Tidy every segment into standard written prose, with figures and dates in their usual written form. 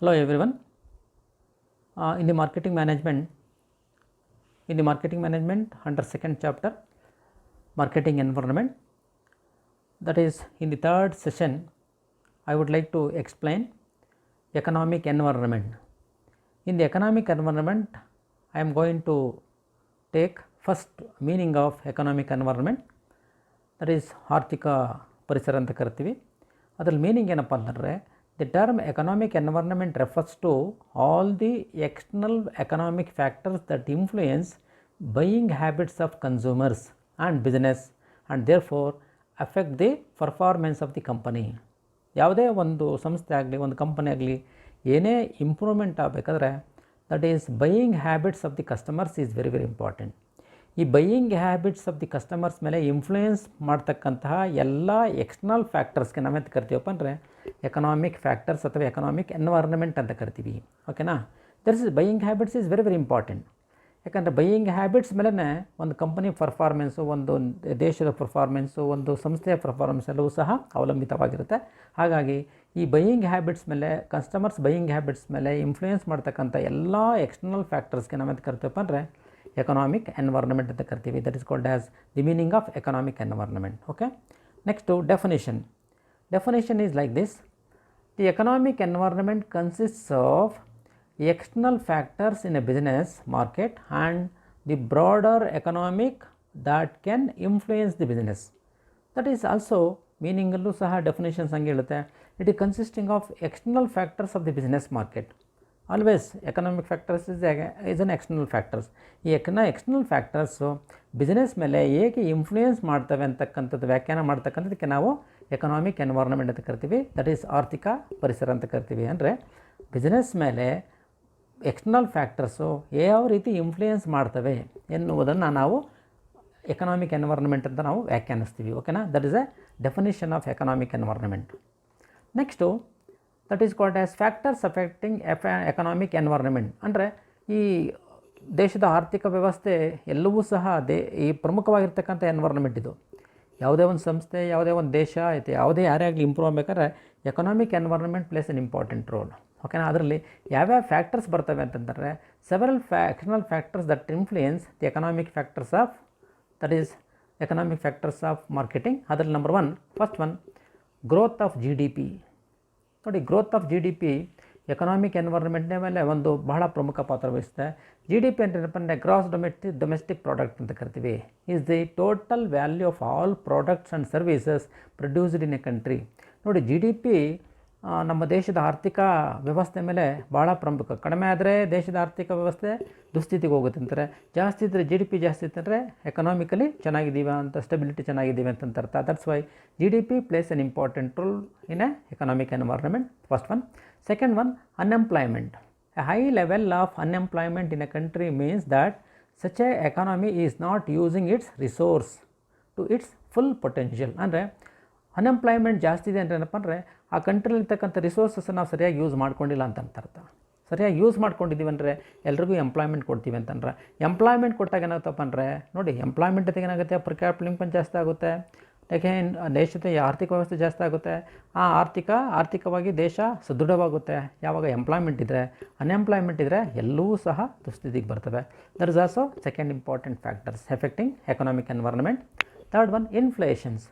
Hello everyone. In the marketing management under second chapter, marketing environment, that is in the third session, I would like to explain economic environment. In the economic environment, I am going to take first meaning of economic environment, that is ಆರ್ಥಿಕ ಪರಿಸರ ಅಂತ ಕರಿತೀವಿ. ಅದರ meaning ಏನಪ್ಪ ಅಂತಂದರೆ, the term economic environment refers to all the external economic factors that influence buying habits of consumers and business and therefore affect the performance of the company. ಯಾವುದೇ ಒಂದು ಸಂಸ್ಥೆ ಆಗಲಿ, ಒಂದು ಕಂಪನಿ ಆಗಲಿ, ಏನೇ ಇಂಪ್ರೂವ್ಮೆಂಟ್ ಆಗಬೇಕಾದ್ರೆ that is buying habits of the customers is very very important. ಈ buying habits of the customers ಮೇಲೆ ಇನ್ಫ್ಲೂಯೆನ್ಸ್ ಮಾಡ್ತಕ್ಕಂತಹ ಎಲ್ಲ ಎಕ್ಸ್ಟರ್ನಲ್ ಫ್ಯಾಕ್ಟರ್ಸ್ಗೆ ನಾವೆಂತ ಕರಿತೀವಪ್ಪ ಅಂದರೆ ಎಕನಾಮಿಕ್ ಫ್ಯಾಕ್ಟರ್ಸ್ ಅಥವಾ ಎಕನಾಮಿಕ್ ಎನ್ವೈರ್ನ್ಮೆಂಟ್ ಅಂತ ಕರಿತೀವಿ. ಓಕೆನಾ? That is buying habits is very very important. ಯಾಕಂದರೆ ಬೈಯಿಂಗ್ ಹ್ಯಾಬಿಟ್ಸ್ ಮೇಲೆ ಒಂದು ಕಂಪನಿ ಪರ್ಫಾರ್ಮೆನ್ಸು, ಒಂದು ದೇಶದ ಪರ್ಫಾರ್ಮೆನ್ಸು, ಒಂದು ಸಂಸ್ಥೆಯ ಪರ್ಫಾರ್ಮೆನ್ಸ್ ಎಲ್ಲವೂ ಸಹ ಅವಲಂಬಿತವಾಗಿರುತ್ತೆ. ಹಾಗಾಗಿ ಈ ಬೈಯಿಂಗ್ ಹ್ಯಾಬಿಟ್ಸ್ ಮೇಲೆ, ಕಸ್ಟಮರ್ಸ್ ಬೈಯಿಂಗ್ ಹ್ಯಾಬಿಟ್ಸ್ ಮೇಲೆ ಇನ್ಫ್ಲೂಯೆನ್ಸ್ ಮಾಡ್ತಕ್ಕಂಥ ಎಲ್ಲ ಎಕ್ಸ್ಟರ್ನಲ್ ಫ್ಯಾಕ್ಟರ್ಸ್ಗೆ ನಾವೆಂತ ಕರಿತೀವಪ್ಪ ಅಂದರೆ ಎಕನಾಮಿಕ್ ಎನ್ವೈರ್ನ್ಮೆಂಟ್ ಅಂತ ಕರಿತೀವಿ. That is called as the meaning of economic environment. Okay, next definition. Definition is like this: the economic environment consists of external factors in a business market and the broader economic that can influence the business. That is also meaning allu saha definitions hange heಳುತ್ತೆ. It is consisting of external factors of the business market. Always economic factors is an external factors. ಈ external factors business ಮೇಲೆ ಹೇಗೆ influence ಮಾಡ್ತವೆ ಅಂತಕ್ಕಂಥದ್ದು ವ್ಯಾಖ್ಯಾನ ಮಾಡ್ತಕ್ಕಂಥದ್ದಕ್ಕೆ ನಾವು economic environment ಅಂತ ಕರಿತೀವಿ. That is ಆರ್ಥಿಕ ಪರಿಸರ ಅಂತ ಕರಿತೀವಿ. ಅಂದರೆ ಬಿಸ್ನೆಸ್ ಮೇಲೆ ಎಕ್ಸ್ಟರ್ನಲ್ ಫ್ಯಾಕ್ಟರ್ಸು ಯಾವ ರೀತಿ ಇನ್ಫ್ಲೂಯೆನ್ಸ್ ಮಾಡ್ತವೆ ಎನ್ನುವುದನ್ನು ನಾವು ಎಕನಾಮಿಕ್ ಎನ್ವೈರ್ನ್ಮೆಂಟ್ ಅಂತ ನಾವು ವ್ಯಾಖ್ಯಾನಿಸ್ತೀವಿ. ಓಕೆನಾ? That is A definition of economic environment. Next that is called as factors affecting economic environment. ಅಂದರೆ ಈ ದೇಶದ ಆರ್ಥಿಕ ವ್ಯವಸ್ಥೆ ಎಲ್ಲವೂ ಸಹ ಈ ಪ್ರಮುಖವಾಗಿರ್ತಕ್ಕಂಥ ಎನ್ವೈರ್ನ್ಮೆಂಟ್ ಇದು. ಯಾವುದೇ ಒಂದು ಸಂಸ್ಥೆ, ಯಾವುದೇ ಒಂದು ದೇಶ ಐತೆ, ಯಾವುದೇ ಯಾರೇ ಆಗಲಿ ಇಂಪ್ರೂವ್ ಆಗಬೇಕಾದ್ರೆ economic environment plays an important role. ಓಕೆನಾ? ಅದರಲ್ಲಿ ಯಾವ್ಯಾವ ಫ್ಯಾಕ್ಟರ್ಸ್ ಬರ್ತವೆ ಅಂತಂದರೆ several external factors that influence the economic factors of, that is economic factors of marketing. ಅದರಲ್ಲಿ number one, first one, growth of GDP. ನೋಡಿ, ಗ್ರೋತ್ ಆಫ್ GDP ಎಕನಾಮಿಕ್ ಎನ್ವೈರ್ನ್ಮೆಂಟ್ನ ಮೇಲೆ ಒಂದು ಬಹಳ ಪ್ರಮುಖ ಪಾತ್ರ ವಹಿಸುತ್ತೆ. GDP ಅಂತ ಏನಪ್ಪ ಅಂದರೆ ಗ್ರಾಸ್ ಡೊಮೆಸ್ಟಿಕ್ ಪ್ರಾಡಕ್ಟ್ ಅಂತ ಕರಿತೀವಿ. Is the total value of all products and services produced in a country. ನೋಡಿ, GDP ನಮ್ಮ ದೇಶದ ಆರ್ಥಿಕ ವ್ಯವಸ್ಥೆ ಮೇಲೆ ಭಾಳ ಪ್ರಮುಖ. ಕಡಿಮೆ ಆದರೆ ದೇಶದ ಆರ್ಥಿಕ ವ್ಯವಸ್ಥೆ ದುಸ್ಥಿತಿಗೆ ಹೋಗುತ್ತೆ ಅಂತಾರೆ. ಜಾಸ್ತಿ ಇದ್ದರೆ GDP ಜಾಸ್ತಿ ಇತ್ತಂದರೆ ಎಕನಾಮಿಕಲಿ ಚೆನ್ನಾಗಿದ್ದೀವಿ ಅಂತ, ಸ್ಟೆಬಿಲಿಟಿ ಚೆನ್ನಾಗಿದ್ದೀವಿ ಅಂತ ಅರ್ಥ. That's why GDP place an important role in a economic environment. First one. Second one, unemployment. A high level of unemployment in a country means that such a economy is not using its resource to its full potential. ಅಂದರೆ unemployment ಜಾಸ್ತಿ ಇದೆ ಅಂದರೆ ಏನಪ್ಪ ಅಂದರೆ ಆ ಕಂಟ್ರಿಲಿರ್ತಕ್ಕಂಥ ರಿಸೋರ್ಸಸ್ಸನ್ನು ನಾವು ಸರಿಯಾಗಿ use ಮಾಡ್ಕೊಂಡಿಲ್ಲ ಅಂತ ಅರ್ಥ. ಸರಿಯಾಗಿ ಯೂಸ್ ಮಾಡ್ಕೊಂಡಿದ್ದೀವಿ ಅಂದರೆ ಎಲ್ರಿಗೂ ಎಂಪ್ಲಾಯ್ಮೆಂಟ್ ಕೊಡ್ತೀವಿ ಅಂತಂದರೆ, ಎಂಪ್ಲಾಯ್ಮೆಂಟ್ ಕೊಟ್ಟಾಗ ಏನಾಗುತ್ತಪ್ಪ ಅಂದರೆ, ನೋಡಿ, ಎಂಪ್ಲಾಯ್ಮೆಂಟ್ ಜೊತೆಗೆ ಏನಾಗುತ್ತೆ, ಪರ್ ಕ್ಯಾಪಿಟಲ್ ಇನ್ಕಮ್ ಜಾಸ್ತಿ ಆಗುತ್ತೆ. ಯಾಕೆ ದೇಶದ ಆರ್ಥಿಕ ವ್ಯವಸ್ಥೆ ಜಾಸ್ತಿ ಆಗುತ್ತೆ. ಆ ಆರ್ಥಿಕವಾಗಿ ದೇಶ ಸದೃಢವಾಗುತ್ತೆ ಯಾವಾಗ ಎಂಪ್ಲಾಯ್ಮೆಂಟ್ ಇದ್ದರೆ. ಅನ್ಎಂಪ್ಲಾಯ್ಮೆಂಟ್ ಇದ್ದರೆ ಎಲ್ಲವೂ ಸಹ ದುಸ್ಥಿತಿಗೆ ಬರ್ತವೆ. That is also second important factors effecting economic environment. Third one, inflations.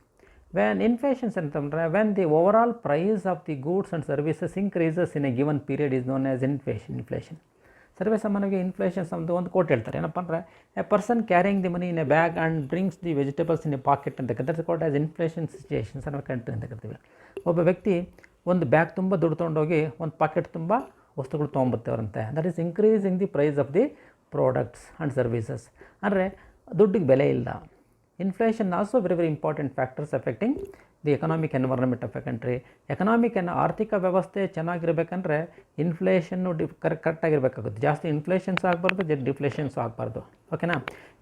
When inflations ಅಂತಂದರೆ when the overall price of the goods and services increases in a given period is known as inflation. ಸರ್ವೇ ಸಾಮಾನ್ಯವಾಗಿ inflations ಅಂತ ಒಂದು quote ಹೇಳ್ತಾರೆ. ಏನಪ್ಪ ಅಂದರೆ, a person carrying the money in a bag and brings the vegetables in a pocket ಅಂತ ಕರಿತಾರೆ. Quote as inflation situations ಅನ್ನೋ ಕಂಟ್ರಿ ಅಂತ ಕರಿತೀವಿ. ಒಬ್ಬ ವ್ಯಕ್ತಿ ಒಂದು ಬ್ಯಾಗ್ ತುಂಬ ದುಡ್ಡು ತೊಗೊಂಡೋಗಿ ಒಂದು ಪಾಕೆಟ್ ತುಂಬ ವಸ್ತುಗಳು ತೊಗೊಂಬರ್ತೇವ್ರಂತೆ. That is increasing the price of the products and services. ಅಂದರೆ ದುಡ್ಡಿಗೆ ಬೆಲೆ ಇಲ್ಲ. Inflation also very very important factors effecting the economic environment of a country. Economic ಆರ್ಥಿಕ ವ್ಯವಸ್ಥೆ ಚೆನ್ನಾಗಿರಬೇಕಂದ್ರೆ ಇನ್ಫ್ಲೇಷನ್ನು ಕರೆಕ್ಟಾಗಿರಬೇಕಾಗುತ್ತೆ. ಜಾಸ್ತಿ ಇನ್ಫ್ಲೇಷನ್ಸ್ ಆಗಬಾರ್ದು, ಡಿಫ್ಲೇಷನ್ಸು ಆಗಬಾರ್ದು. ಓಕೆನಾ?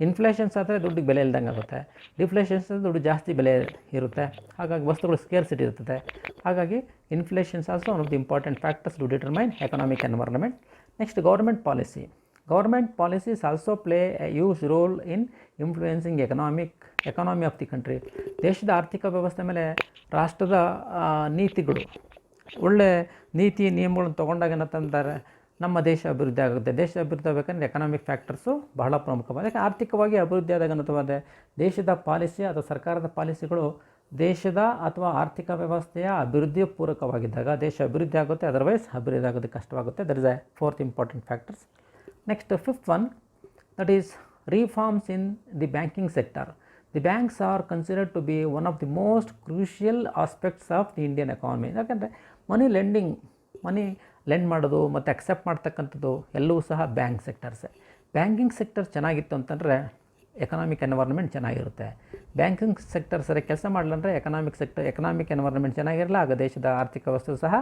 ಇನ್ಫ್ಲೇಷನ್ಸ್ ಆದರೆ ದುಡ್ಡಿಗೆ ಬೆಲೆ ಇಲ್ದಂಗೆ ಆಗುತ್ತೆ. ಡಿಫ್ಲೇಷನ್ಸ್ ಆದರೆ ದುಡ್ಡು ಜಾಸ್ತಿ ಬೆಲೆ ಇರುತ್ತೆ. ಹಾಗಾಗಿ ವಸ್ತುಗಳು ಸ್ಕೇರ್ಸಿಟಿ ಇರ್ತದೆ. ಹಾಗಾಗಿ inflations also one of the important factors to determine economic environment. Next, government policy. Government policies also play a huge role in influencing economy of the country. ದೇಶದ ಆರ್ಥಿಕ ವ್ಯವಸ್ಥೆ ಮೇಲೆ ರಾಷ್ಟ್ರದ ನೀತಿಗಳು ಒಳ್ಳೆ ನೀತಿ ನಿಯಮಗಳನ್ನು ತೊಗೊಂಡಾಗ ಏನಂತಂದರೆ ನಮ್ಮ ದೇಶ ಅಭಿವೃದ್ಧಿ ಆಗುತ್ತೆ. ದೇಶ ಅಭಿವೃದ್ಧಿ ಆಗಬೇಕಂದ್ರೆ ಎಕನಾಮಿಕ್ ಫ್ಯಾಕ್ಟರ್ಸು ಬಹಳ ಪ್ರಮುಖವಾದ. ಯಾಕೆ ಆರ್ಥಿಕವಾಗಿ ಅಭಿವೃದ್ಧಿ ಆದಾಗ ಅನ್ನೋದು ದೇಶದ ಪಾಲಿಸಿ ಅಥವಾ ಸರ್ಕಾರದ ಪಾಲಿಸಿಗಳು ದೇಶದ ಅಥವಾ ಆರ್ಥಿಕ ವ್ಯವಸ್ಥೆಯ ಅಭಿವೃದ್ಧಿಯ ಪೂರಕವಾಗಿದ್ದಾಗ ದೇಶ ಅಭಿವೃದ್ಧಿ ಆಗುತ್ತೆ, ಅದರ್ವೈಸ್ ಅಭಿವೃದ್ಧಿ ಆಗೋದಕ್ಕೆ ಕಷ್ಟವಾಗುತ್ತೆ. That is a fourth important factors. Next fifth one, that is reforms in the banking sector. The banks are considered to be one of the most crucial aspects of the Indian economy. ಯಾಕಂದರೆ ಮನಿ lend ಮಾಡೋದು ಮತ್ತು accept ಮಾಡ್ತಕ್ಕಂಥದ್ದು ಎಲ್ಲವೂ ಸಹ bank ಸೆಕ್ಟರ್ಸೇ. Banking sector ಚೆನ್ನಾಗಿತ್ತು ಅಂತಂದರೆ economic environment ಚೆನ್ನಾಗಿರುತ್ತೆ. Banking sector ಸರಿ ಕೆಲಸ ಮಾಡಲಂದರೆ ಎಕನಾಮಿಕ್ ಎನ್ವೈರ್ನ್ಮೆಂಟ್ ಚೆನ್ನಾಗಿರಲ್ಲ, ಆಗ ದೇಶದ ಆರ್ಥಿಕ ವ್ಯವಸ್ಥೆ ಸಹ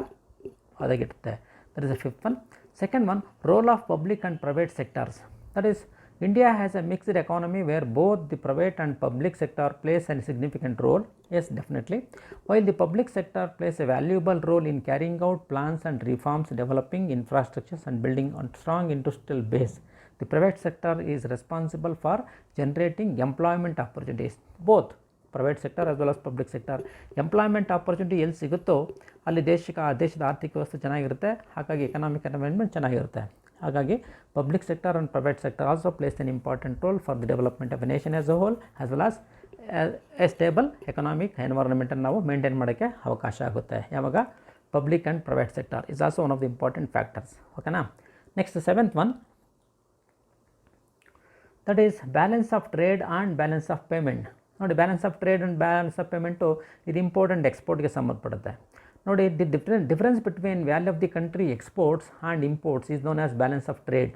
ಹದಗೆಡುತ್ತೆ. That is the fifth one. Second one, role of public and private sectors. That is India has a mixed economy where both the private and public sector plays a significant role. Yes, definitely. While the public sector plays a valuable role in carrying out plans and reforms, developing infrastructures and building on strong industrial base, the private sector is responsible for generating employment opportunities. Both private sector as well as public sector employment opportunity ಎಲ್ಲಿ ಸಿಗುತ್ತೋ ಅಲ್ಲಿ ದೇಶದ ಆರ್ಥಿಕ ವ್ಯವಸ್ಥೆ ಚೆನ್ನಾಗಿರುತ್ತೆ, ಹಾಗಾಗಿ economic environment ಚೆನ್ನಾಗಿರುತ್ತೆ. ಹಾಗಾಗಿ public sector and private sector also plays an important role for the development of a nation as a whole as well as a stable economic ಎನ್ವೈರ್ನ್ಮೆಂಟನ್ನು ನಾವು ಮೇಂಟೈನ್ ಮಾಡೋಕ್ಕೆ ಅವಕಾಶ ಆಗುತ್ತೆ. ಯಾವಾಗ public and private sector is also one of the important factors. ಓಕೆನಾ. Next seventh one, that is balance of trade and balance of payment. ನೋಡಿ, balance of trade and balance of payment ಇದು import and ಎಕ್ಸ್ಪೋರ್ಟ್ಗೆ ಸಂಬಂಧಪಡುತ್ತೆ. ನೋಡಿ, the difference between value of the country exports and imports is known as balance of trade.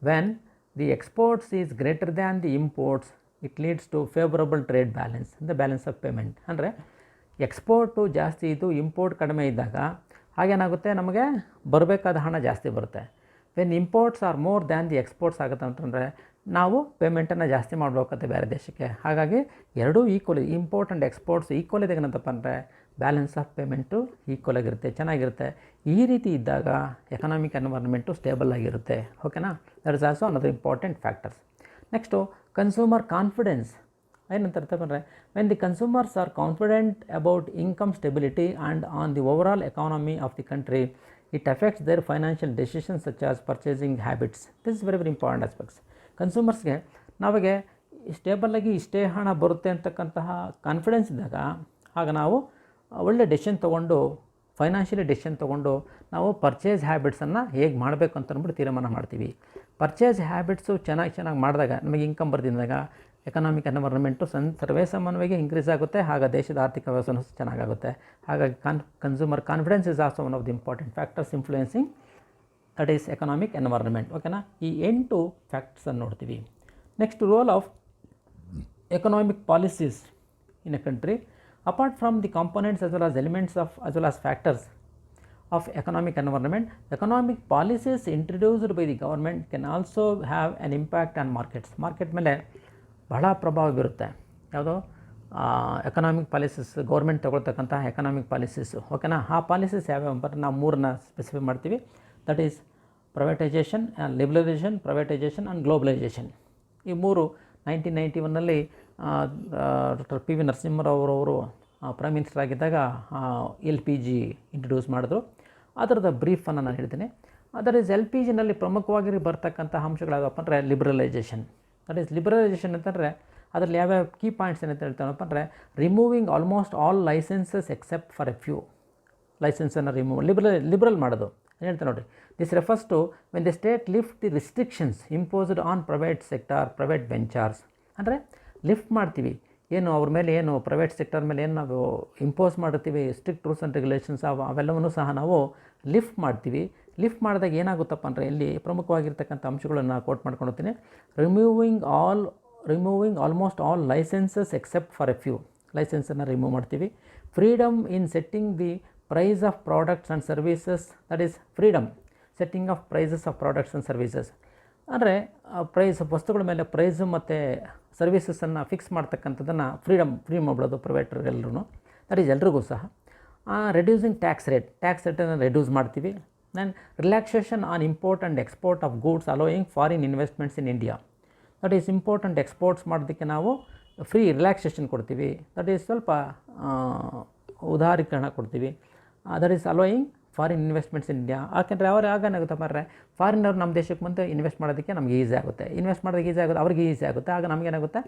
When the exports is greater than the imports it leads to favourable trade balance ಅಂದರೆ balance of payment. ಅಂದರೆ export ಜಾಸ್ತಿ ಇದ್ದು import ಕಡಿಮೆ ಇದ್ದಾಗ ಹಾಗೇನಾಗುತ್ತೆ, ನಮಗೆ ಬರಬೇಕಾದ ಹಣ ಜಾಸ್ತಿ ಬರುತ್ತೆ. When imports are more than the exports ಆಗುತ್ತೆ ಅಂತಂದರೆ ನಾವು ಪೇಮೆಂಟನ್ನು ಜಾಸ್ತಿ ಮಾಡಬೇಕಾಗುತ್ತೆ ಬೇರೆ ದೇಶಕ್ಕೆ. ಹಾಗಾಗಿ ಎರಡೂ equal, import and exports equal ಇದ್ದಾಗ ಏನಂತಪ್ಪ ಅಂದರೆ ಬ್ಯಾಲೆನ್ಸ್ ಆಫ್ ಪೇಮೆಂಟು ಈಕ್ವಲ್ ಆಗಿರುತ್ತೆ, ಚೆನ್ನಾಗಿರುತ್ತೆ. ಈ ರೀತಿ ಇದ್ದಾಗ ಎಕನಾಮಿಕ್ ಎನ್ವೈರ್ನ್ಮೆಂಟು ಸ್ಟೇಬಲ್ ಆಗಿರುತ್ತೆ. ಓಕೆನಾ. That is also another important factors. Next consumer confidence. ಏನಂತ ಅಂತಂದರೆ when the consumers are confident about income stability and on the overall economy of the country it affects their financial decisions such as purchasing habits. This is very very important aspects. ಕನ್ಸ್ಯೂಮರ್ಸ್ಗೆ ನಾವಿಗೆ ಸ್ಟೇಬಲಾಗಿ ಇಷ್ಟೇ ಹಣ ಬರುತ್ತೆ ಅಂತಕ್ಕಂತಹ confidence ಇದ್ದಾಗ ಆಗ ನಾವು ಒಳ್ಳೆ ಡೆಸಿಷನ್ ತೊಗೊಂಡು, ಫೈನಾನ್ಷಿಯಲಿ ಡೆಸಿಷನ್ ತೊಗೊಂಡು ನಾವು ಪರ್ಚೇಸ್ ಹ್ಯಾಬಿಟ್ಸನ್ನು ಹೇಗೆ ಮಾಡಬೇಕು ಅಂತ ಅಂದ್ಬಿಟ್ಟು ತೀರ್ಮಾನ ಮಾಡ್ತೀವಿ. ಪರ್ಚೇಸ್ ಹ್ಯಾಬಿಟ್ಸು ಚೆನ್ನಾಗಿ ಮಾಡಿದಾಗ ನಮಗೆ ಇನ್ಕಮ್ ಬರ್ತಿದ್ದಾಗ ಎಕನಾಮಿಕ್ ಎನ್ವೈರ್ನ್ಮೆಂಟು ಸರ್ವೇಸಾಮಾನ್ಯವಾಗಿ ಇನ್ಕ್ರೀಸ್ ಆಗುತ್ತೆ, ಆಗ ದೇಶದ ಆರ್ಥಿಕ ವ್ಯವಸ್ಥೆನೂ ಚೆನ್ನಾಗಾಗುತ್ತೆ. ಹಾಗಾಗಿ consumer confidence is also one of the important factors influencing that is economic environment. ಓಕೆನಾ. ಈ 8 ಫ್ಯಾಕ್ಟರ್ಸನ್ನು ನೋಡ್ತೀವಿ. Next, role of economic policies in a country. Apart from the components as well as elements of as well as factors of economic environment, economic policies introduced by the government can also have an impact on markets. Market ಮೇಲೆ ಬಹಳ ಪ್ರಭಾವ ಬೀರುತ್ತೆ. ಯಾವುದೋ economic policies, government ತಗೊಳ್ತಕ್ಕಂಥ economic policies. ಓಕೆನಾ. ಆ policies ಯಾವ್ಯಾವ ಅಂತ ನಾವು 3ನ್ನ ಸ್ಪೆಸಿಫೈ ಮಾಡ್ತೀವಿ. That is privatisation, liberalisation, privatisation and globalisation. ಈ 3 1991ನಲ್ಲಿ doctor P V Narasimha Rao prime minister ಆಗಿದ್ದಾಗ LPG ಇಂಟ್ರೊಡ್ಯೂಸ್ ಮಾಡಿದ್ರು. ಅದರದ ಬ್ರೀಫನ್ನು ನಾನು ಹೇಳ್ತೀನಿ. ದಟ್ ಈಸ್ LPGನಲ್ಲಿ ಪ್ರಮುಖವಾಗಿ ಬರ್ತಕ್ಕಂಥ ಅಂಶಗಳಾಗಪ್ಪ ಅಂದರೆ ಲಿಬರಲೈಸೇಷನ್. ದಟ್ ಈಸ್ ಲಿಬರಲೈಸೇಷನ್ ಅಂತಂದರೆ ಅದರಲ್ಲಿ ಯಾವ್ಯಾವ ಕೀ ಪಾಯಿಂಟ್ಸ್ ಏನಂತ ಹೇಳ್ತಾನಪ್ಪ ಅಂದರೆ removing almost all licences except for a few. ಲೈಸೆನ್ಸನ್ನು ಲಿಬರಲ್ ಮಾಡೋದು ಹೇಳ್ತಾ ನೋಡಿರಿ. This refers to when the state lift the restrictions imposed on private sector, private ventures. ಅಂದರೆ ಲಿಫ್ಟ್ ಮಾಡ್ತೀವಿ, ಏನು ಅವ್ರ ಮೇಲೆ ಏನು ಪ್ರೈವೇಟ್ ಸೆಕ್ಟರ್ ಮೇಲೆ ಏನು ನಾವು ಇಂಪೋಸ್ ಮಾಡಿರ್ತೀವಿ ಸ್ಟ್ರಿಕ್ಟ್ ರೂಲ್ಸ್ ಆ್ಯಂಡ್ ರೆಗ್ಯುಲೇಷನ್ಸ್ ಅವೆಲ್ಲವನ್ನೂ ಸಹ ನಾವು ಲಿಫ್ಟ್ ಮಾಡ್ತೀವಿ. ಲಿಫ್ಟ್ ಮಾಡಿದಾಗ ಏನಾಗುತ್ತಪ್ಪ ಅಂದರೆ ಇಲ್ಲಿ ಪ್ರಮುಖವಾಗಿರ್ತಕ್ಕಂಥ ಅಂಶಗಳನ್ನು ಕೋಟ್ ಮಾಡ್ಕೊಂಡು ಹೋಗ್ತೀನಿ. Removing almost all licences except for a few. ಲೈಸೆನ್ಸನ್ನು ರಿಮೂವ್ ಮಾಡ್ತೀವಿ. Freedom in setting the price of products and services. That is freedom setting of prices of products and services. ಅಂದರೆ ವಸ್ತುಗಳ ಮೇಲೆ ಪ್ರೈಸು ಮತ್ತು ಸರ್ವೀಸಸನ್ನು ಫಿಕ್ಸ್ ಮಾಡ್ತಕ್ಕಂಥದ್ದನ್ನು ಫ್ರೀ ಮಾಡ್ಬಿಡೋದು ಪ್ರೈವೇಟ್ರಿಗೆಲ್ಲರೂ. ದಟ್ ಈಸ್ ಎಲ್ರಿಗೂ ಸಹ. ರೆಡ್ಯೂಸಿಂಗ್ ಟ್ಯಾಕ್ಸ್ ರೇಟನ್ನು ರೆಡ್ಯೂಸ್ ಮಾಡ್ತೀವಿ. Then relaxation on import and export of goods allowing foreign investments in India. That is import and exports ಮಾಡೋದಕ್ಕೆ ನಾವು ಫ್ರೀ ರಿಲ್ಯಾಕ್ಸೇಷನ್ ಕೊಡ್ತೀವಿ. ದಟ್ ಈಸ್ ಸ್ವಲ್ಪ ಉದಾರೀಕರಣ ಕೊಡ್ತೀವಿ. That is allowing foreign investments in India. ಯಾಕೆಂದರೆ ಅವ್ರು ಏನಾಗುತ್ತೆ ಮಾರ್ರೆ, ಫಾರಿನವ್ರು ನಮ್ಮ ದೇಶಕ್ಕೆ ಬಂದು ಇನ್ವೆಸ್ಟ್ ಮಾಡೋದಕ್ಕೆ ನಮಗೆ ಈಸಿ ಆಗುತ್ತೆ, ಇನ್ವೆಸ್ಟ್ ಮಾಡೋದಕ್ಕೆ ಈಸಿ ಆಗುತ್ತೆ, ಅವ್ರಿಗೆ ಈಸಿ ಆಗುತ್ತೆ. ಆಗ ನಮಗೇನಾಗುತ್ತೆ,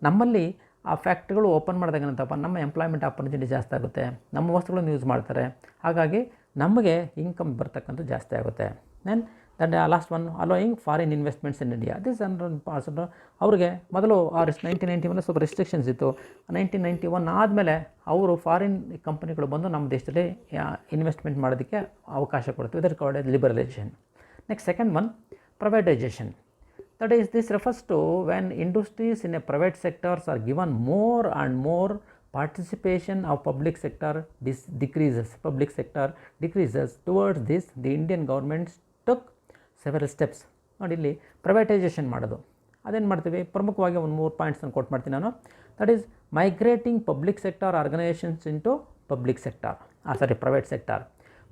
ನಮ್ಮಲ್ಲಿ ಆ ಫ್ಯಾಕ್ಟ್ರಿಗಳು ಓಪನ್ ಮಾಡಿದಾಗ ಏನಂತಪ್ಪ, ನಮ್ಮ ಎಂಪ್ಲಾಯ್ಮೆಂಟ್ ಆಪರ್ಚುನಿಟಿ ಜಾಸ್ತಿ ಆಗುತ್ತೆ, ನಮ್ಮ ವಸ್ತುಗಳನ್ನು ಯೂಸ್ ಮಾಡ್ತಾರೆ, ಹಾಗಾಗಿ ನಮಗೆ ಇನ್ಕಮ್ ಬರ್ತಕ್ಕಂಥ ಜಾಸ್ತಿ ಆಗುತ್ತೆ. Then that last one allowing foreign investments in India. This under ಅವ್ರಿಗೆ ಮೊದಲು 1991 ಸ್ವಲ್ಪ ರೆಸ್ಟ್ರಿಕ್ಷನ್ಸ್ ಇತ್ತು. 1991 ಆದಮೇಲೆ ಅವರು ಫಾರಿನ್ ಕಂಪನಿಗಳು ಬಂದು ನಮ್ಮ ದೇಶದಲ್ಲಿ ಇನ್ವೆಸ್ಟ್ಮೆಂಟ್ ಮಾಡೋದಕ್ಕೆ ಅವಕಾಶ ಕೊಡ್ತೀವಿ. ಇದರ್ called liberalisation. Next second one privatization. That is, this refers to when industries in a private sectors are given more and more participation of public sector decreases. Public sector decreases. Towards this, the Indian government took several steps. ನೋಡಿ, ಇಲ್ಲಿ privatisation ಮಾಡೋದು ಅದೇನು ಮಾಡ್ತೀವಿ, ಪ್ರಮುಖವಾಗಿ ಒಂದು 3 ಪಾಯಿಂಟ್ಸನ್ನು ಕೊಟ್ಟು ಮಾಡ್ತೀನಿ ನಾನು. That is migrating public sector organisations into public sector, private sector.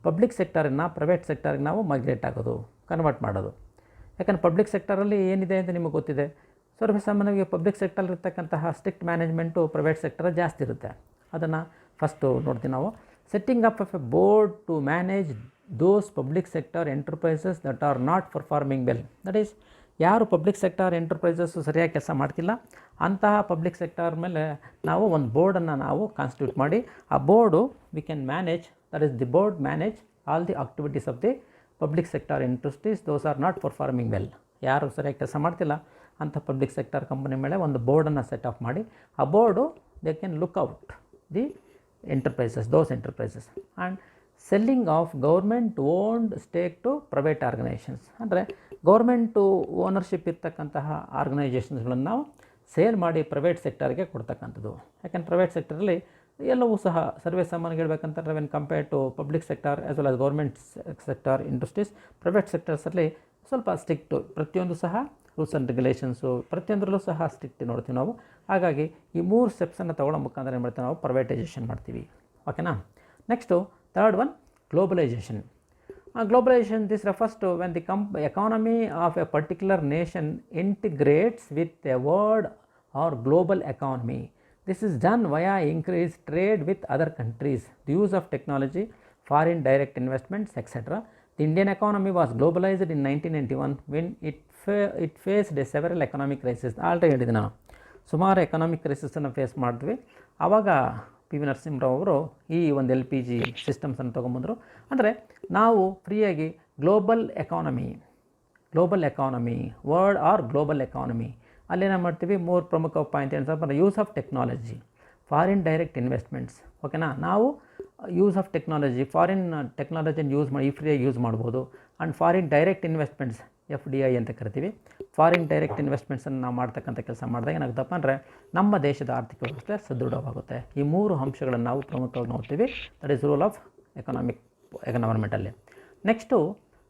Public ಸೆಕ್ಟರನ್ನು ಪ್ರೈವೇಟ್ ಸೆಕ್ಟರ್ಗೆ ನಾವು ಮೈಗ್ರೇಟ್ ಆಗೋದು, ಕನ್ವರ್ಟ್ ಮಾಡೋದು. ಯಾಕಂದರೆ ಪಬ್ಲಿಕ್ ಸೆಕ್ಟರಲ್ಲಿ ಏನಿದೆ ಅಂತ ನಿಮಗೆ ಗೊತ್ತಿದೆ. ಸರ್ವಸಾಮಾನ್ಯವಾಗಿ ಪಬ್ಲಿಕ್ ಸೆಕ್ಟರಲ್ಲಿರ್ತಕ್ಕಂತಹ ಸ್ಟ್ರಿಕ್ಟ್ ಮ್ಯಾನೇಜ್ಮೆಂಟು ಪ್ರೈವೇಟ್ ಸೆಕ್ಟರ್ ಜಾಸ್ತಿ ಇರುತ್ತೆ. ಅದನ್ನು ಫಸ್ಟು ನೋಡ್ತೀವಿ ನಾವು. Setting up of a board to manage those public sector enterprises that are not performing well. That is, ಯಾರು ಪಬ್ಲಿಕ್ ಸೆಕ್ಟರ್ ಎಂಟರ್ಪ್ರೈಸಸ್ಸು ಸರಿಯಾಗಿ ಕೆಲಸ ಮಾಡ್ತಿಲ್ಲ ಅಂತಹ ಪಬ್ಲಿಕ್ ಸೆಕ್ಟರ್ ಮೇಲೆ ನಾವು ಒಂದು ಬೋರ್ಡನ್ನು ನಾವು ಕಾನ್ಸ್ಟಿಟ್ಯೂಟ್ ಮಾಡಿ, ಆ board we can manage, that is the board manage all the activities of the public sector industries those are not performing well. ಯಾರು ಸರಿಯಾಗಿ ಕೆಲಸ ಮಾಡ್ತಿಲ್ಲ ಅಂಥ ಪಬ್ಲಿಕ್ ಸೆಕ್ಟರ್ ಕಂಪನಿ ಮೇಲೆ ಒಂದು ಬೋರ್ಡನ್ನು ಸೆಟ್ ಆಫ್ ಮಾಡಿ, ಆ board they can look out the enterprises, those enterprises. And selling of government owned stake to private organisations. ಅಂದರೆ ಗೌರ್ಮೆಂಟು ಓನರ್ಶಿಪ್ ಇರ್ತಕ್ಕಂತಹ ಆರ್ಗನೈಸೇಷನ್ಸ್ಗಳನ್ನು ನಾವು ಸೇಲ್ ಮಾಡಿ ಪ್ರೈವೇಟ್ ಸೆಕ್ಟರ್ಗೆ ಕೊಡ್ತಕ್ಕಂಥದ್ದು. ಯಾಕೆಂದ್ರೆ ಪ್ರೈವೇಟ್ ಸೆಕ್ಟರಲ್ಲಿ ಎಲ್ಲವೂ ಸಹ ಸರ್ವೇ ಸಾಮಾನ್ಯವಾಗಿ ಹೇಳ್ಬೇಕಂತಂದರೆ when compare to public sector as well as government sector industries, private ಸೆಕ್ಟರ್ಸಲ್ಲಿ ಸ್ವಲ್ಪ ಸ್ಟ್ರಿಕ್ಟು, ಪ್ರತಿಯೊಂದು ಸಹ ರೂಲ್ಸ್ ಆ್ಯಂಡ್ ರೆಗ್ಯುಲೇಷನ್ಸು ಪ್ರತಿಯೊಂದರಲ್ಲೂ ಸಹ ಸ್ಟ್ರಿಕ್ಟ್ ನೋಡ್ತೀವಿ ನಾವು. ಹಾಗಾಗಿ ಈ 3 ಸ್ಟೆಪ್ಸನ್ನು ತೊಗೊಳ್ಳೋ ಮುಖಾಂತರ ಏನು ಮಾಡ್ತೀವಿ ನಾವು, ಪ್ರೈವೇಟೈಸೇಷನ್ ಮಾಡ್ತೀವಿ. ಓಕೆನಾ. Next third one, globalisation. Globalization, this refers to when the economy of a particular nation integrates with a world or global economy. This is done via increased trade with other countries, the use of technology, foreign direct investments, etc. The Indian economy was globalized in 1991 when it faced several economic crises. Already ಹೇಳಿದೆ ನಾನು, ಸುಮಾರು economic ಕ್ರೈಸಿಸನ್ನು face ಮಾಡಿದ್ವಿ. ಆವಾಗ PV Narasimha Rao ಅವರು ಈ ಒಂದು LPG ಸಿಸ್ಟಮ್ಸನ್ನು ತೊಗೊಂಬಂದರು. ಅಂದರೆ ನಾವು ಫ್ರೀಯಾಗಿ global economy, world or global economy, ಅಲ್ಲೇನು ಮಾಡ್ತೀವಿ, 3 ಪ್ರಮುಖ ಪಾಯಿಂಟ್ ಏನು ಸ್ವಲ್ಪ, use of technology, foreign direct investments. ಓಕೆನಾ. ನಾವು ಯೂಸ್ ಆಫ್ ಟೆಕ್ನಾಲಜಿ, ಫಾರಿನ್ ಟೆಕ್ನಾಲಜಿನ ಯೂಸ್ ಮಾಡಿ ಫ್ರೀಯಾಗಿ ಯೂಸ್ ಮಾಡ್ಬೋದು. And foreign direct investments, FDI ಅಂತ ಕರಿತೀವಿ. ಫಾರಿನ್ ಡೈರೆಕ್ಟ್ ಇನ್ವೆಸ್ಟ್ಮೆಂಟ್ಸನ್ನು ನಾವು ಮಾಡ್ತಕ್ಕಂಥ ಕೆಲಸ ಮಾಡಿದಾಗ ಏನಾಗುತ್ತಪ್ಪ ಅಂದರೆ ನಮ್ಮ ದೇಶದ ಆರ್ಥಿಕ ವ್ಯವಸ್ಥೆ ಸದೃಢವಾಗುತ್ತೆ. ಈ 3 ಅಂಶಗಳನ್ನು ನಾವು ಪ್ರಮುಖವಾಗಿ ನೋಡ್ತೀವಿ. That is rule of economically. Next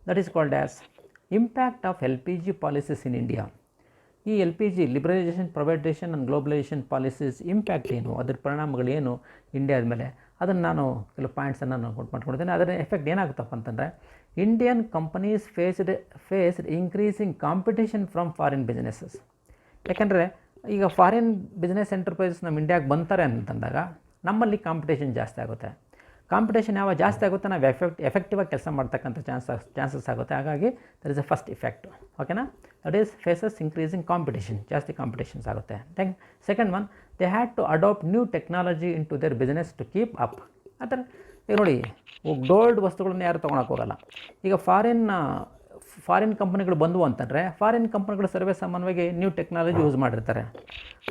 that is called as impact of LPG policies in India. ಈ LPG liberalisation, privatisation and globalisation policies impact ಏನು, ಅದರ ಪರಿಣಾಮಗಳೇನು ಇಂಡಿಯಾದ ಮೇಲೆ, ಅದನ್ನು ನಾನು ಕೆಲವು ಪಾಯಿಂಟ್ಸನ್ನು ನಾನು ಮಾಡ್ಕೊಂಡಿದ್ದೇನೆ. ಅದರ ಎಫೆಕ್ಟ್ ಏನಾಗುತ್ತಪ್ಪ ಅಂತಂದರೆ, Indian companies faced increasing competition from foreign businesses. ಯಾಕೆಂದರೆ ಈಗ ಫಾರಿನ್ ಬಿಸ್ನೆಸ್ ಎಂಟರ್ಪ್ರೈಸಸ್ ನಮ್ಮ ಇಂಡಿಯಾಗೆ ಬಂತಾರೆ ಅಂತಂದಾಗ ನಮ್ಮಲ್ಲಿ ಕಾಂಪಿಟೇಷನ್ ಜಾಸ್ತಿ ಆಗುತ್ತೆ. ಕಾಂಪಿಟೇಷನ್ ಯಾವಾಗ ಜಾಸ್ತಿ ಆಗುತ್ತೆ, ನಾವು ಎಫೆಕ್ಟಿವಾಗಿ ಕೆಲಸ ಮಾಡ್ತಕ್ಕಂಥ ಚಾನ್ಸಸ್ ಆಗುತ್ತೆ. ಹಾಗಾಗಿ that is a first effect. ಓಕೆನಾ. That is faces increasing competition, ಜಾಸ್ತಿ ಕಾಂಪಿಟೇಷನ್ಸ್ ಆಗುತ್ತೆ. Then second one, they had to adapt new technology in to their business to keep up. ಆ ಥರ ಈಗ ನೋಡಿ, ಗೋಲ್ಡ್ ವಸ್ತುಗಳನ್ನ ಯಾರು ತೊಗೊಳಕ್ಕೆ ಹೋಗಲ್ಲ. ಈಗ ಫಾರಿನ್ ಕಂಪನಿಗಳು ಬಂದವು ಅಂತಂದರೆ ಫಾರಿನ್ ಕಂಪನಿಗಳು ಸರ್ವೇ ಸಾಮಾನ್ಯವಾಗಿ ನ್ಯೂ ಟೆಕ್ನಾಲಜಿ ಯೂಸ್ ಮಾಡಿರ್ತಾರೆ.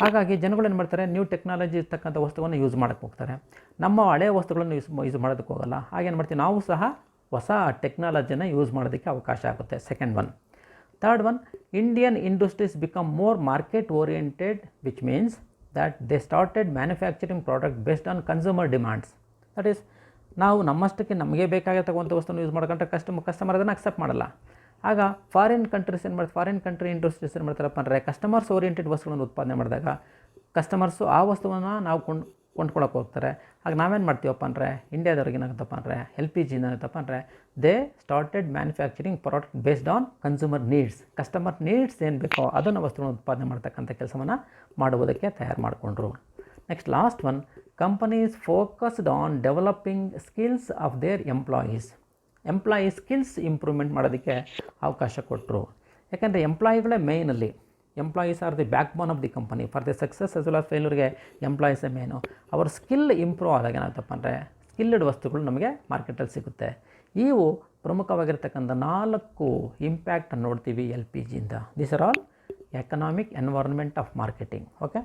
ಹಾಗಾಗಿ ಜನಗಳು ಏನು ಮಾಡ್ತಾರೆ, ನ್ಯೂ ಟೆಕ್ನಾಲಜಿ ಇರ್ತಕ್ಕಂಥ ವಸ್ತುವನ್ನು ಯೂಸ್ ಮಾಡೋಕ್ಕೆ ಹೋಗ್ತಾರೆ. ನಮ್ಮ ಹಳೆಯ ವಸ್ತುಗಳನ್ನು ಯೂಸ್ ಮಾಡೋದಕ್ಕೆ ಹೋಗಲ್ಲ. ಹಾಗೇನು ಮಾಡ್ತೀವಿ, ನಾವು ಸಹ ಹೊಸ ಟೆಕ್ನಾಲಜಿನ ಯೂಸ್ ಮಾಡೋದಕ್ಕೆ ಅವಕಾಶ ಆಗುತ್ತೆ. Second one. Third one, Indian industries become more market oriented, which means that they started manufacturing product based on consumer demands. That is, ನಾವು ನಮ್ಮಷ್ಟಕ್ಕೆ ನಮಗೆ ಬೇಕಾಗಿರ್ತಕ್ಕಂಥ ವಸ್ತುವನ್ನು ಯೂಸ್ ಮಾಡ್ಕೊಂಡ್ರೆ ಕಸ್ಟಮರ್ ಅದನ್ನು ಅಕ್ಸೆಪ್ಟ್ ಮಾಡಲ್ಲ. ಆಗ ಫಾರಿನ್ ಕಂಟ್ರೀಸ್ ಏನು ಮಾಡ್ತಾರೆ, ಫಾರಿನ್ ಕಂಟ್ರಿ ಇಂಡಸ್ಟ್ರೀಸ್ ಏನು ಮಾಡ್ತಾರಪ್ಪ ಅಂದರೆ, ಕಸ್ಟಮರ್ಸ್ ಓರಿಯೆಂಟೆಡ್ ವಸ್ತುಗಳನ್ನು ಉತ್ಪಾದನೆ ಮಾಡಿದಾಗ ಕಸ್ಟಮರ್ಸು ಆ ವಸ್ತುವನ್ನು ನಾವು ಕೊಂಡ್ಕೊಳಕ್ಕೆ ಹೋಗ್ತಾರೆ. ಆಗ ನಾವೇನು ಮಾಡ್ತೀವಪ್ಪ ಅಂದರೆ, ಇಂಡಿಯಾದವ್ರಿಗೆ ಏನಾಗುತ್ತಪ್ಪ ಅಂದರೆ, LPG ಏನಾಗುತ್ತಪ್ಪ ಅಂದರೆ, they started manufacturing product based on consumer needs. Customer needs ಏನು ಬೇಕೋ ಅದನ್ನು ವಸ್ತುಗಳನ್ನು ಉತ್ಪಾದನೆ ಮಾಡ್ತಕ್ಕಂಥ ಕೆಲಸವನ್ನು ಮಾಡುವುದಕ್ಕೆ ತಯಾರು ಮಾಡಿಕೊಂಡ್ರು. Next last one, companies focused on developing skills of their employee skills improvement ಮಾಡೋದಕ್ಕೆ ಅವಕಾಶ ಕೊಟ್ಟರು. ಯಾಕಂದರೆ ಎಂಪ್ಲಾಯಿಗಳೇ ಮೇಯ್ನಲ್ಲಿ, employees are the backbone of the company. For the success as well as ಫೇಲ್ಯೂರ್ಗೆ ಎಂಪ್ಲಾಯೀಸೇ ಮೇನು. ಅವ್ರ ಸ್ಕಿಲ್ ಇಂಪ್ರೂವ್ ಆದಾಗ ಏನಾಗ್ತಪ್ಪ ಅಂದರೆ ಸ್ಕಿಲ್ಡ್ ವಸ್ತುಗಳು ನಮಗೆ ಮಾರ್ಕೆಟಲ್ಲಿ ಸಿಗುತ್ತೆ. ಇವು ಪ್ರಮುಖವಾಗಿರ್ತಕ್ಕಂಥ 4 ಇಂಪ್ಯಾಕ್ಟ್ ನೋಡ್ತೀವಿ LPGಯಿಂದ. These are all economic environment of marketing. Okay.